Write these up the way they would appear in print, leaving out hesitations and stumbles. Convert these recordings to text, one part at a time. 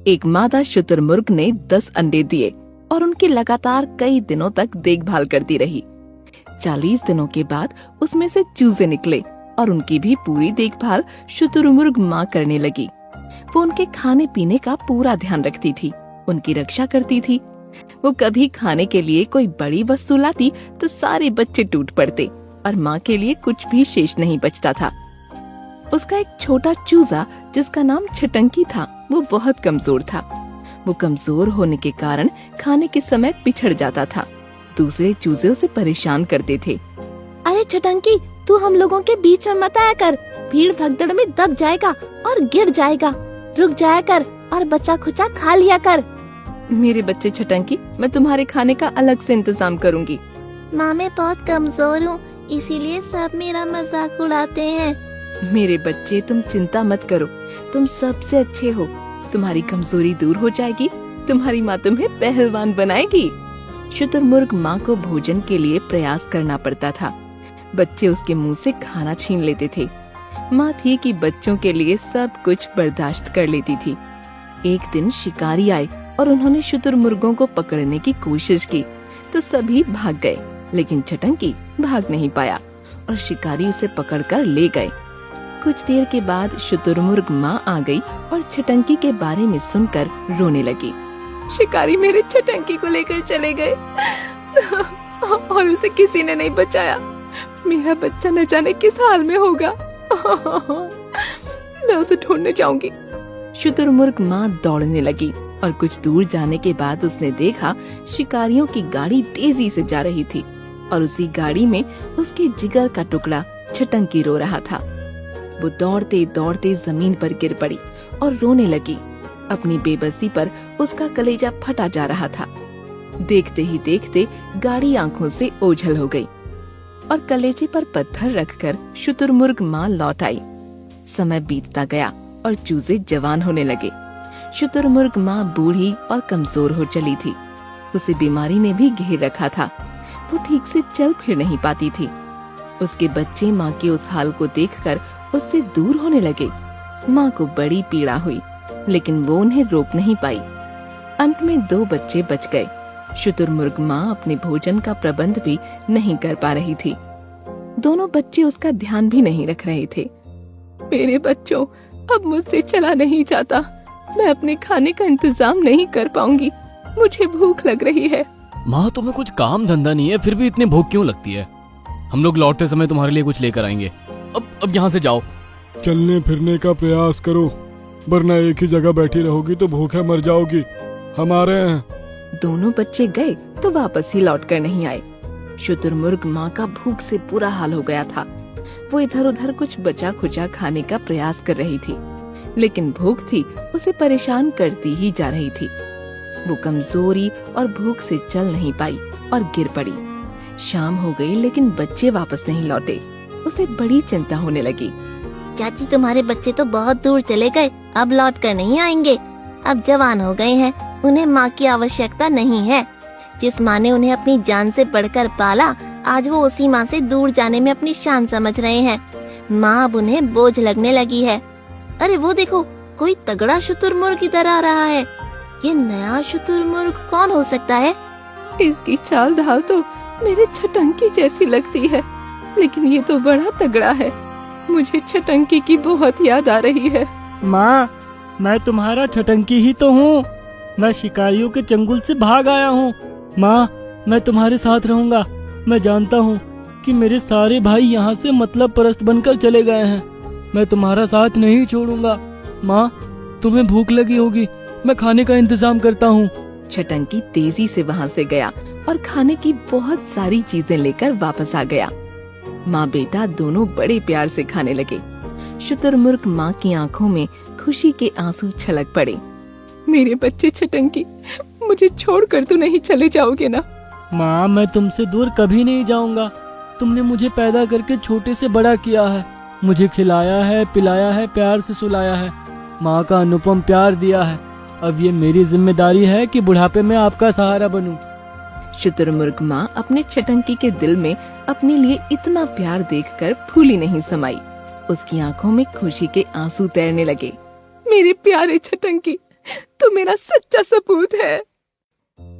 एक मादा शुतुरमुर्ग ने 10 अंडे दिए और उनकी लगातार कई दिनों तक देखभाल करती रही। 40 दिनों के बाद उसमें से चूजे निकले और उनकी भी पूरी देखभाल शुतुरमुर्ग माँ करने लगी। वो उनके खाने पीने का पूरा ध्यान रखती थी, उनकी रक्षा करती थी। वो कभी खाने के लिए कोई बड़ी वस्तु लाती तो सारे बच्चे टूट पड़ते और माँ के लिए कुछ भी शेष नहीं बचता था। उसका एक छोटा चूजा जिसका नाम छटंकी था, वो बहुत कमजोर था। वो कमजोर होने के कारण खाने के समय पिछड़ जाता था। दूसरे चूजे उसे परेशान करते थे। अरे छटंकी, तू हम लोगों के बीच में मत आया कर, भीड़ भगदड़ में दब जाएगा और गिर जाएगा। रुक जाया कर और बचा खुचा खा लिया कर। मेरे बच्चे छटंकी, मैं तुम्हारे खाने का अलग से इंतजाम करूंगी। माँ, मैं बहुत कमजोर हूँ, इसीलिए सब मेरा मजाक उड़ाते हैं। मेरे बच्चे, तुम चिंता मत करो, तुम सबसे अच्छे हो। तुम्हारी कमजोरी दूर हो जाएगी, तुम्हारी माँ तुम्हें पहलवान बनाएगी। शुतुरमुर्ग माँ को भोजन के लिए प्रयास करना पड़ता था। बच्चे उसके मुंह से खाना छीन लेते थे। माँ थी कि बच्चों के लिए सब कुछ बर्दाश्त कर लेती थी। एक दिन शिकारी आए और उन्होंने शुतुरमुर्गों को पकड़ने की कोशिश की तो सभी भाग गए, लेकिन छटंकी भाग नहीं पाया और शिकारी उसे पकड़कर ले गए। कुछ देर के बाद शुतुरमुर्ग माँ आ गई और छटंकी के बारे में सुनकर रोने लगी। शिकारी मेरे छटंकी को लेकर चले गए और उसे किसी ने नहीं बचाया। मेरा बच्चा न जाने किस हाल में होगा। मैं उसे ढूंढने जाऊंगी। शुतुरमुर्ग माँ दौड़ने लगी और कुछ दूर जाने के बाद उसने देखा शिकारियों की गाड़ी तेजी से जा रही थी और उसी गाड़ी में उसके जिगर का टुकड़ा छटंकी रो रहा था। वो दौड़ते दौड़ते जमीन पर गिर पड़ी और रोने लगी। अपनी बेबसी पर उसका कलेजा फटा जा रहा था। देखते ही देखते गाड़ी आंखों से ओझल हो गई और कलेजे पर पत्थर रखकर शुतुरमुर्ग माँ लौट आई। समय बीतता गया और चूजे जवान होने लगे। शुतुरमुर्ग माँ बूढ़ी और कमजोर हो चली थी। उसे बीमारी ने भी घेर रखा था। वो ठीक से चल फिर नहीं पाती थी। उसके बच्चे माँ के उस हाल को देखकर उससे दूर होने लगे। माँ को बड़ी पीड़ा हुई, लेकिन वो उन्हें रोक नहीं पाई। अंत में 2 बच्चे बच गए। शुतुरमुर्ग माँ अपने भोजन का प्रबंध भी नहीं कर पा रही थी। दोनों बच्चे उसका ध्यान भी नहीं रख रहे थे। मेरे बच्चों, अब मुझसे चला नहीं जाता। मैं अपने खाने का इंतजाम नहीं कर पाऊंगी। मुझे भूख लग रही है। माँ, तुम्हें कुछ काम धंधा नहीं है, फिर भी इतनी भूख क्यों लगती है? हम लोग लौटते समय तुम्हारे लिए कुछ लेकर आएंगे। अब यहाँ से जाओ। चलने फिरने का प्रयास करो, वरना एक ही जगह बैठी रहोगी तो भूखे मर जाओगी। हम आ रहे हैं। दोनों बच्चे गए तो वापस ही लौट कर नहीं आए। शुतुरमुर्ग माँ का भूख से बुरा हाल हो गया था। वो इधर उधर कुछ बचा खुचा खाने का प्रयास कर रही थी, लेकिन भूख थी उसे परेशान करती ही जा रही थी। वो कमजोरी और भूख से चल नहीं पाई और गिर पड़ी। शाम हो गई, लेकिन बच्चे वापस नहीं लौटे। उसे बड़ी चिंता होने लगी। चाची, तुम्हारे बच्चे तो बहुत दूर चले गए, अब लौट कर नहीं आएंगे। अब जवान हो गए हैं, उन्हें माँ की आवश्यकता नहीं है। जिस माँ ने उन्हें अपनी जान से बढ़कर पाला, आज वो उसी माँ से दूर जाने में अपनी शान समझ रहे हैं। माँ अब उन्हें बोझ लगने लगी है। अरे वो देखो, कोई तगड़ा शुतुरमुर्ग इधर आ रहा है। ये नया शुतुरमुर्ग कौन हो सकता है? इसकी चाल ढाल तो मेरे छटंकी जैसी लगती है, लेकिन ये तो बड़ा तगड़ा है। मुझे छटंकी की बहुत याद आ रही है। माँ, मैं तुम्हारा छटंकी ही तो हूँ। मैं शिकारियों के चंगुल से भाग आया हूँ। माँ, मैं तुम्हारे साथ रहूंगा। मैं जानता हूँ कि मेरे सारे भाई यहाँ से मतलब परस्त बनकर चले गए हैं। मैं तुम्हारा साथ नहीं छोड़ूंगा। माँ, तुम्हें भूख लगी होगी, मैं खाने का इंतजाम करता हूँ। छटंकी तेजी से वहाँ से गया और खाने की बहुत सारी चीजें लेकर वापस आ गया। माँ बेटा दोनों बड़े प्यार से खाने लगे। शुतुरमुर्ग माँ की आंखों में खुशी के आंसू छलक पड़े। मेरे बच्चे छटंकी, मुझे छोड़कर तो नहीं चले जाओगे ना? माँ, मैं तुमसे दूर कभी नहीं जाऊंगा। तुमने मुझे पैदा करके छोटे से बड़ा किया है, मुझे खिलाया है, पिलाया है, प्यार से सुलाया है, माँ का अनुपम प्यार दिया है। अब ये मेरी जिम्मेदारी है कि बुढ़ापे में आपका सहारा बनूं। शुतुरमुर्ग माँ अपने छटंकी के दिल में अपने लिए इतना प्यार देखकर फूली नहीं समाई। उसकी आंखों में खुशी के आंसू तैरने लगे। मेरे प्यारे छटंकी, तू तो मेरा सच्चा सपूत है।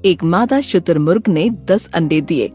एक मादा शुतुरमुर्ग ने 10 अंडे दिए